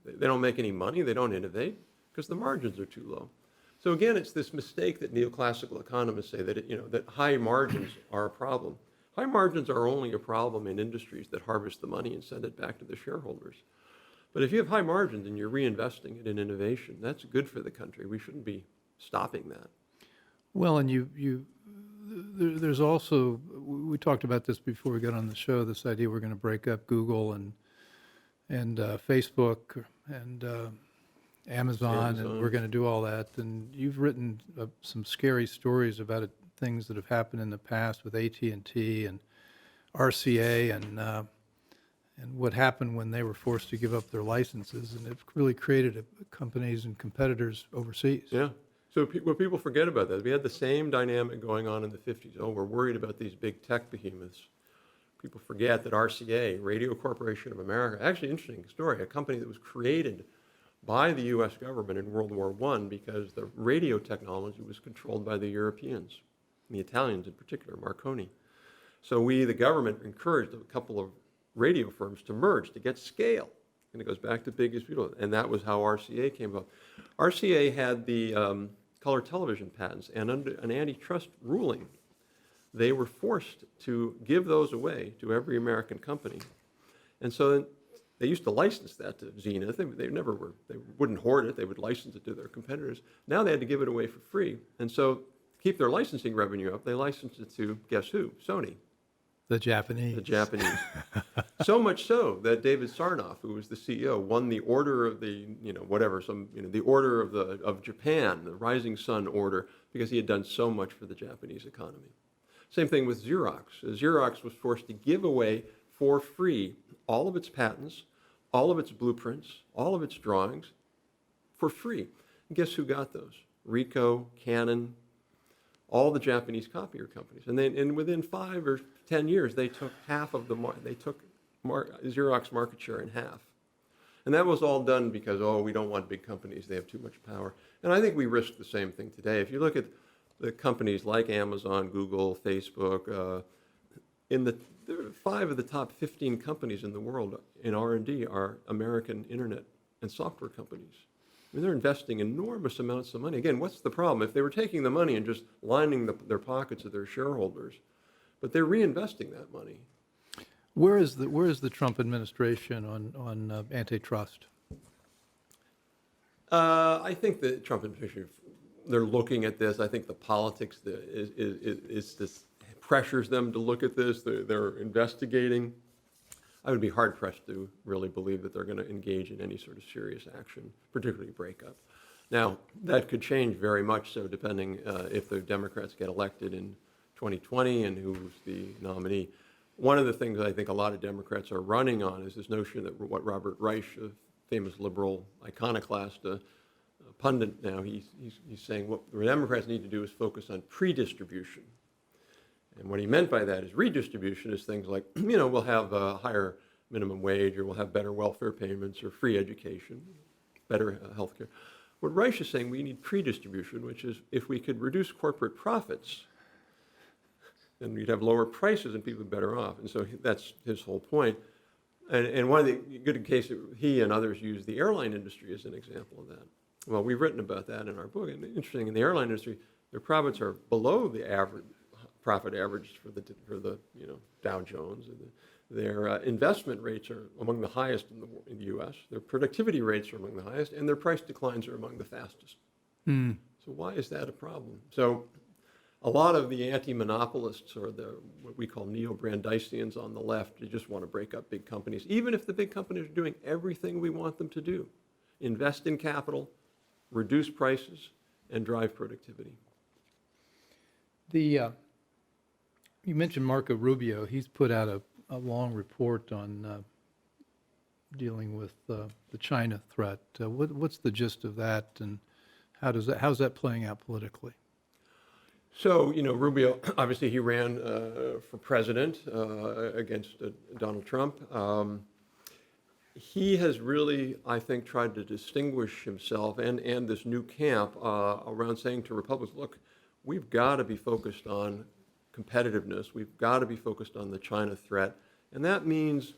They don't make any money, they don't innovate, because the margins are too low. So again, it's this mistake that neoclassical economists say that, that high margins are a problem. High margins are only a problem in industries that harvest the money and send it back to the shareholders. But if you have high margins and you're reinvesting it in innovation, that's good for the country. We shouldn't be stopping that. Well, and there's also, we talked about this before we got on the show, this idea we're going to break up Google and Facebook and Amazon, and we're going to do all that. And you've written some scary stories about it, things that have happened in the past with AT&T and RCA and what happened when they were forced to give up their licenses, and it really created companies and competitors overseas. Yeah. So what people forget about that, we had the same dynamic going on in the 50s. Oh, we're worried about these big tech behemoths. People forget that RCA, Radio Corporation of America, actually interesting story, a company that was created by the U.S. government in World War I because the radio technology was controlled by the Europeans, and the Italians in particular, Marconi. So we, the government, encouraged a couple of radio firms to merge to get scale. And it goes back to biggest beautiful, and that was how RCA came about. RCA had the color television patents, and under an antitrust ruling, they were forced to give those away to every American company. And so they used to license that to Zenith. They wouldn't hoard it. They would license it to their competitors. Now they had to give it away for free. And so to keep their licensing revenue up, they licensed it to, guess who? Sony. The Japanese. The Japanese. So much so that David Sarnoff, who was the CEO, won the Order of the, the Order of Japan, the Rising Sun Order, because he had done so much for the Japanese economy. Same thing with Xerox. Xerox was forced to give away for free all of its patents, all of its blueprints, all of its drawings for free. And guess who got those? Ricoh, Canon, all the Japanese copier companies. And within 5 or 10 years, they took half of Xerox market share in half. And that was all done because, we don't want big companies. They have too much power. And I think we risk the same thing today. If you look at the companies like Amazon, Google, Facebook, in 5 of the top 15 companies in the world in R&D are American internet and software companies. I mean, they're investing enormous amounts of money. Again, what's the problem? If they were taking the money and just lining their pockets of their shareholders, but they're reinvesting that money. Where is the Trump administration on antitrust? I think the Trump administration, they're looking at this. I think the politics is this pressures them to look at this. They're investigating. I would be hard-pressed to really believe that they're going to engage in any sort of serious action, particularly breakup. Now, that could change very much so depending if the Democrats get elected in 2020 and who's the nominee. One of the things I think a lot of Democrats are running on is this notion that what Robert Reich, a famous liberal iconoclast, pundit now, he's saying what the Democrats need to do is focus on pre-distribution. And what he meant by that is redistribution is things like, we'll have a higher minimum wage, or we'll have better welfare payments, or free education, better health care. What Reich is saying, we need pre-distribution, which is if we could reduce corporate profits, then we'd have lower prices and people would be better off. And so that's his whole point. And one of the good cases, he and others use the airline industry as an example of that. Well, we've written about that in our book. And interesting, in the airline industry, their profits are below the average profit average for the Dow Jones. Their investment rates are among the highest in the U.S. Their productivity rates are among the highest, and their price declines are among the fastest. So why is that a problem? So a lot of the anti-monopolists, or what we call neo-Brandeisians on the left, they just want to break up big companies, even if the big companies are doing everything we want them to do. Invest in capital, reduce prices, and drive productivity. You mentioned Marco Rubio. He's put out a long report on dealing with the China threat. What's the gist of that, and how's that playing out politically? So, Rubio, obviously he ran for president against Donald Trump. He has really, I think, tried to distinguish himself and this new camp around saying to Republicans, look, we've got to be focused on competitiveness. We've got to be focused on the China threat. And that means,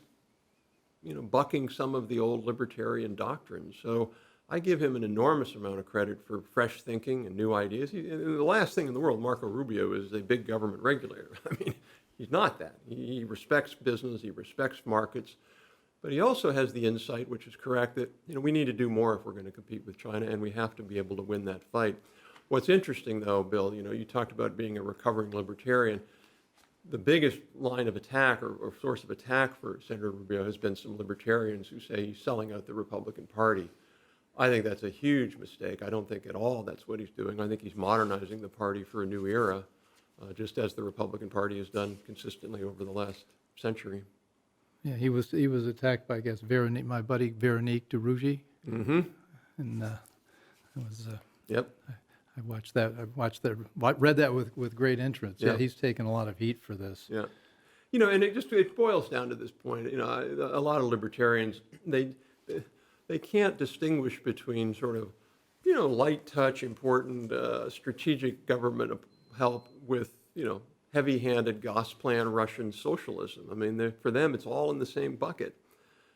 bucking some of the old libertarian doctrines. So I give him an enormous amount of credit for fresh thinking and new ideas. And the last thing in the world, Marco Rubio is a big government regulator. I mean, he's not that. He respects business, he respects markets, but he also has the insight, which is correct, that we need to do more if we're going to compete with China, and we have to be able to win that fight. What's interesting, though, Bill, you talked about being a recovering libertarian. The biggest line of attack or source of attack for Senator Rubio has been some libertarians who say he's selling out the Republican Party. I think that's a huge mistake. I don't think at all that's what he's doing. I think he's modernizing the party for a new era, just as the Republican Party has done consistently over the last century. Yeah, he was attacked by, I guess, my buddy Veronique de Rougy. Mm-hmm. And it was. Yep. I watched that. Read that with great interest. Yeah, he's taken a lot of heat for this. Yeah, and it boils down to this point. A lot of libertarians they can't distinguish between sort of light touch, important strategic government help with heavy-handed Gosplan Russian socialism. I mean, for them, it's all in the same bucket.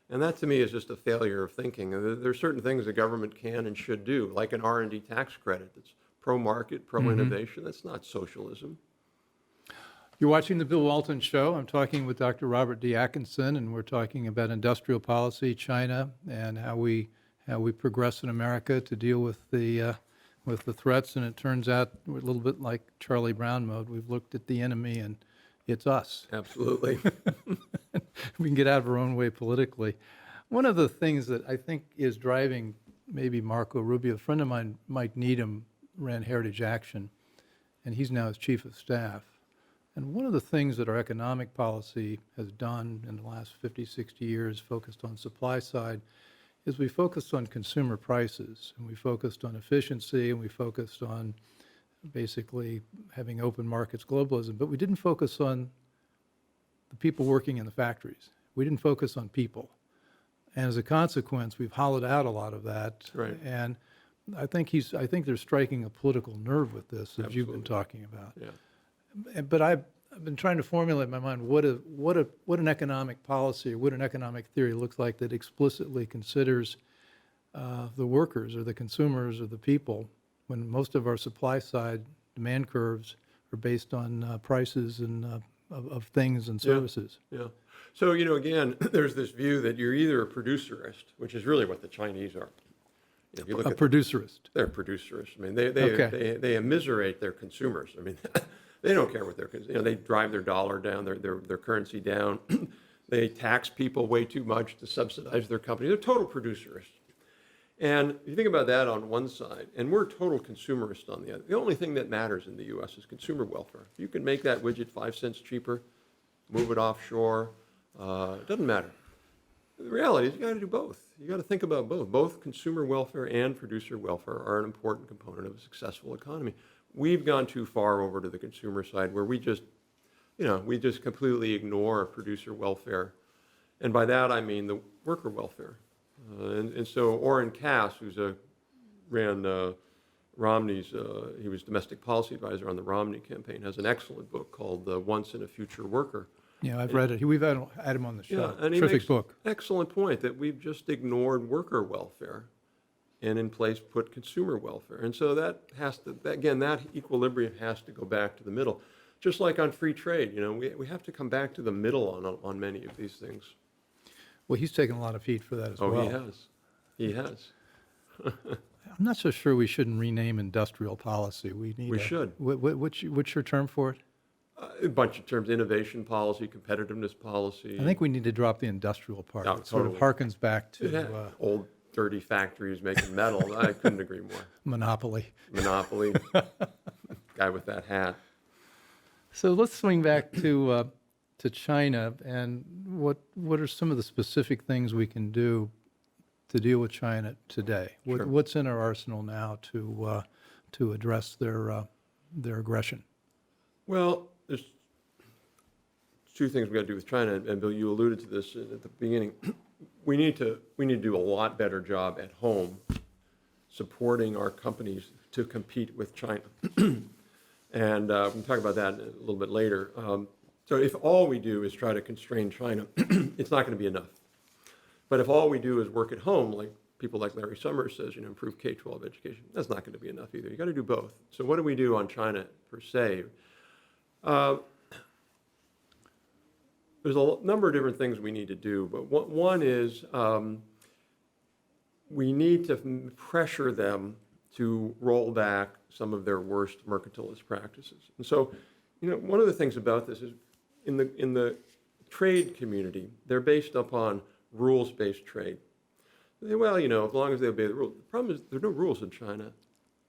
And that, to me, is just a failure of thinking. There are certain things the government can and should do, like an R&D tax credit that's pro-market, pro-innovation. That's not socialism. You're watching the Bill Walton Show. I'm talking with Dr. Robert D. Atkinson, and we're talking about industrial policy, China, and how we progress in America to deal with the threats. And it turns out we're a little bit like Charlie Brown mode. We've looked at the enemy, and it's us. Absolutely. We can get out of our own way politically. One of the things that I think is driving maybe Marco Rubio, a friend of mine, Mike Needham, ran Heritage Action, and he's now his chief of staff. And one of the things that our economic policy has done in the last 50, 60 years, focused on supply side, is we focused on consumer prices, and we focused on efficiency, and we focused on basically having open markets, globalism, but we didn't focus on the people working in the factories. We didn't focus on people. And as a consequence, we've hollowed out a lot of that. Right. And I think they're striking a political nerve with this, as Absolutely. you've been talking about. Yeah. But I've been trying to formulate in my mind what an economic policy or what an economic theory looks like that explicitly considers the workers or the consumers or the people, when most of our supply side demand curves are based on prices and of things and services. Yeah. So, again, there's this view that you're either a producerist, which is really what the Chinese are. If you look at producerist. They're producerists. I mean, they immiserate their consumers. I mean, they don't care what they drive their dollar down, their currency down. They tax people way too much to subsidize their company. They're total producerists. And if you think about that on one side, and we're total consumerists on the other, the only thing that matters in the U.S. is consumer welfare. If you can make that widget 5 cents cheaper, move it offshore, it doesn't matter. The reality is you got to do both. You got to think about both. Both consumer welfare and producer welfare are an important component of a successful economy. We've gone too far over to the consumer side where we just completely ignore producer welfare. And by that I mean the worker welfare. And so Orrin Cass, ran Romney's, he was domestic policy advisor on the Romney campaign, has an excellent book called Once in a Future Worker. Yeah, I've read it. We've had him on the show. Yeah, and he Terrific makes book. Excellent point that we've just ignored worker welfare and in place put consumer welfare. And so that equilibrium has to go back to the middle. Just like on free trade, we have to come back to the middle on many of these things. Well, he's taken a lot of heat for that as well. Oh, he has. I'm not so sure we shouldn't rename industrial policy. We should. What's your term for it? A bunch of terms: innovation policy, competitiveness policy. I think we need to drop the industrial part. No, it sort of totally. harkens back to old dirty factories making metal. I couldn't agree more. Monopoly. Monopoly. Guy with that hat. So let's swing back to China, and what are some of the specific things we can do to deal with China today? Sure. What's in our arsenal now to address their aggression? Well, there's two things we got to do with China, and Bill, you alluded to this at the beginning. We need to do a lot better job at home supporting our companies to compete with China. And we can talk about that a little bit later. So if all we do is try to constrain China, it's not going to be enough. But if all we do is work at home, like people like Larry Summers says, improve K-12 education, that's not going to be enough either. You got to do both. So what do we do on China per se? There's a number of different things we need to do, but one is we need to pressure them to roll back some of their worst mercantilist practices. And so, one of the things about this is in the trade community, they're based upon rules-based trade. Well, as long as they obey the rules. The problem is there are no rules in China,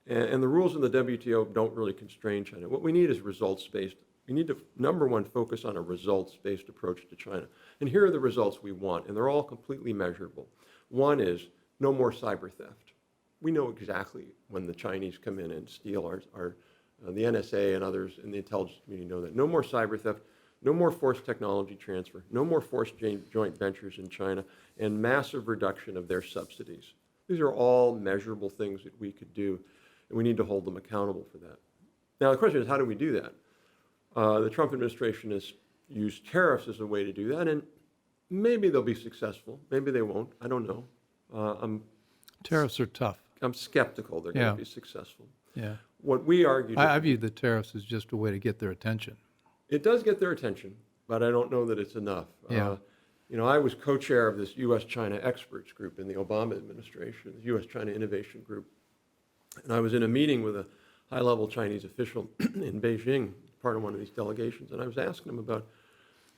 and the rules in the WTO don't really constrain China. What we need is results-based. We need to, number one, focus on a results-based approach to China. And here are the results we want, and they're all completely measurable. One is no more cyber theft. We know exactly when the Chinese come in and steal the NSA and others in the intelligence community know that. No more cyber theft, no more forced technology transfer, no more forced joint ventures in China, and massive reduction of their subsidies. These are all measurable things that we could do, and we need to hold them accountable for that. Now, the question is, how do we do that? The Trump administration has used tariffs as a way to do that, and maybe they'll be successful. Maybe they won't. I don't know. Tariffs are tough. I'm skeptical they're going to be successful. Yeah. What we argue... I view the tariffs as just a way to get their attention. It does get their attention, but I don't know that it's enough. Yeah. I was co-chair of this U.S.-China experts group in the Obama administration, the U.S.-China Innovation Group. And I was in a meeting with a high-level Chinese official in Beijing, part of one of these delegations, and I was asking him about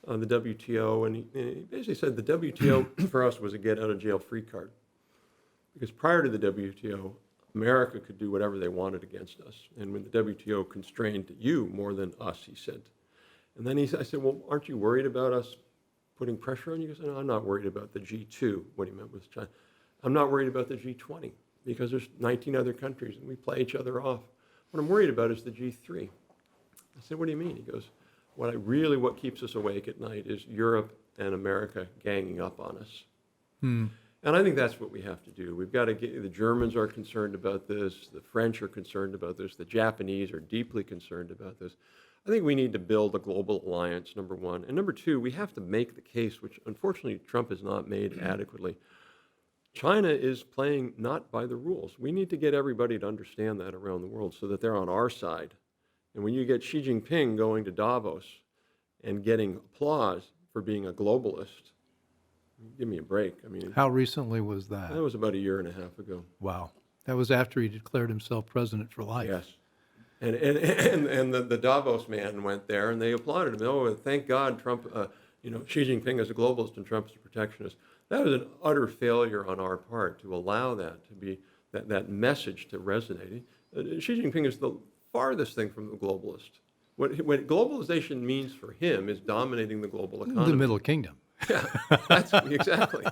the WTO, and he basically said the WTO for us was a get-out-of-jail-free card. Because prior to the WTO, America could do whatever they wanted against us. And when the WTO constrained you more than us, he said. And then I said, well, aren't you worried about us putting pressure on you? He said, no, I'm not worried about the G2, what he meant was China. I'm not worried about the G20, because there's 19 other countries, and we play each other off. What I'm worried about is the G3. I said, what do you mean? He goes, what keeps us awake at night is Europe and America ganging up on us. And I think that's what we have to do. We've got to the Germans are concerned about this, the French are concerned about this, the Japanese are deeply concerned about this. I think we need to build a global alliance, number one. And number two, we have to make the case, which unfortunately Trump has not made adequately. China is playing not by the rules. We need to get everybody to understand that around the world so that they're on our side. And when you get Xi Jinping going to Davos and getting applause for being a globalist, give me a break. I mean, how recently was that? That was about a year and a half ago. Wow. That was after he declared himself president for life. Yes. And the Davos man went there, and they applauded him. Oh, thank God Trump, Xi Jinping is a globalist and Trump is a protectionist. That was an utter failure on our part to allow that to be, that message to resonate. Xi Jinping is the farthest thing from the globalist. What globalization means for him is dominating the global economy. The Middle Kingdom. Yeah, that's exactly.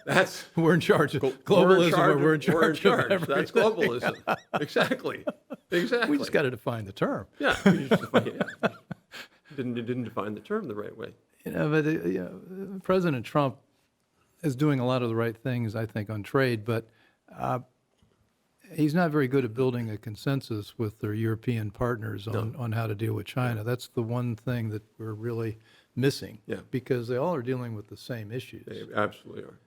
That's we're in charge of globalism. We're in charge of everything. That's globalism. Yeah. Exactly. We just got to define the term. Yeah, didn't define the term the right way. But President Trump is doing a lot of the right things, I think, on trade, but he's not very good at building a consensus with their European partners on how to deal with China. That's the one thing that we're really missing, because they all are dealing with the same issues. They absolutely are.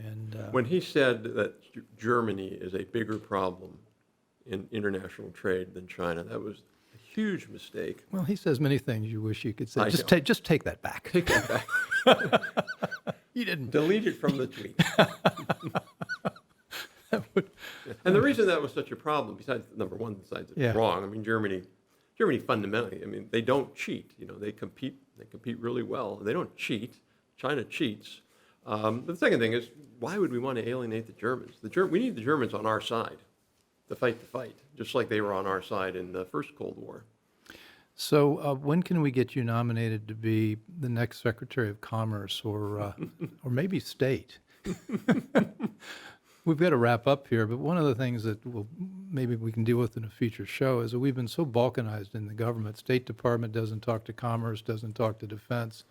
And when he said that Germany is a bigger problem in international trade than China, that was a huge mistake. Well, he says many things you wish you could say. Just take that back. Take that back. You didn't. Delete it from the tweet. And the reason that was such a problem, besides number one, besides it's wrong. I mean, Germany fundamentally, they don't cheat. They compete really well. They don't cheat. China cheats. The second thing is, why would we want to alienate the Germans? We need the Germans on our side to fight the fight, just like they were on our side in the first Cold War. So when can we get you nominated to be the next Secretary of Commerce or maybe State? We've got to wrap up here, but one of the things that maybe we can deal with in a future show is that we've been so balkanized in the government. State Department doesn't talk to Commerce, doesn't talk to Defense,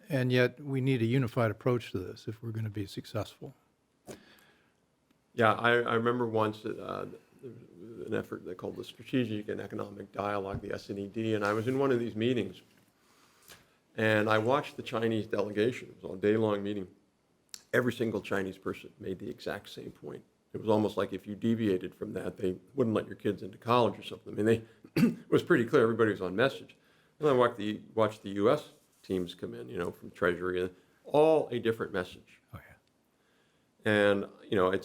and yet we need a unified approach to this if we're going to be successful. Yeah, I remember once an effort they called the Strategic and Economic Dialogue, the SNED, and I was in one of these meetings, and I watched the Chinese delegation. It was a day-long meeting. Every single Chinese person made the exact same point. It was almost like if you deviated from that, they wouldn't let your kids into college or something. I mean, it was pretty clear everybody was on message. And I watched the U.S. teams come in, from Treasury, all a different message. Oh, yeah. And,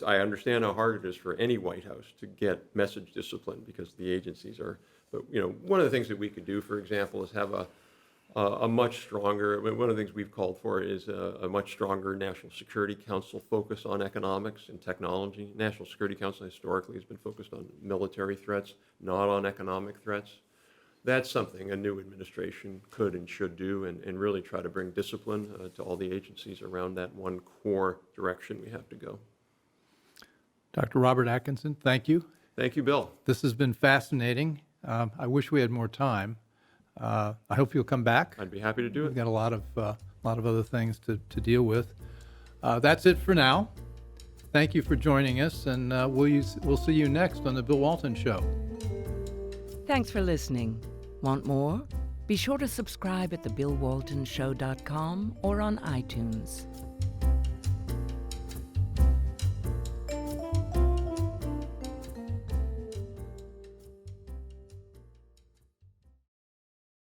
I understand how hard it is for any White House to get message discipline because the agencies are, but, one of the things that we could do, for example, is have a much stronger, one of the things we've called for is a much stronger National Security Council focus on economics and technology. National Security Council historically has been focused on military threats, not on economic threats. That's something a new administration could and should do and really try to bring discipline to all the agencies around that one core direction we have to go. Dr. Robert Atkinson, thank you. Thank you, Bill. This has been fascinating. I wish we had more time. I hope you'll come back. I'd be happy to do it. We've got a lot of other things to deal with. That's it for now. Thank you for joining us, and we'll see you next on The Bill Walton Show. Thanks for listening. Want more? Be sure to subscribe at thebillwaltonshow.com or on iTunes.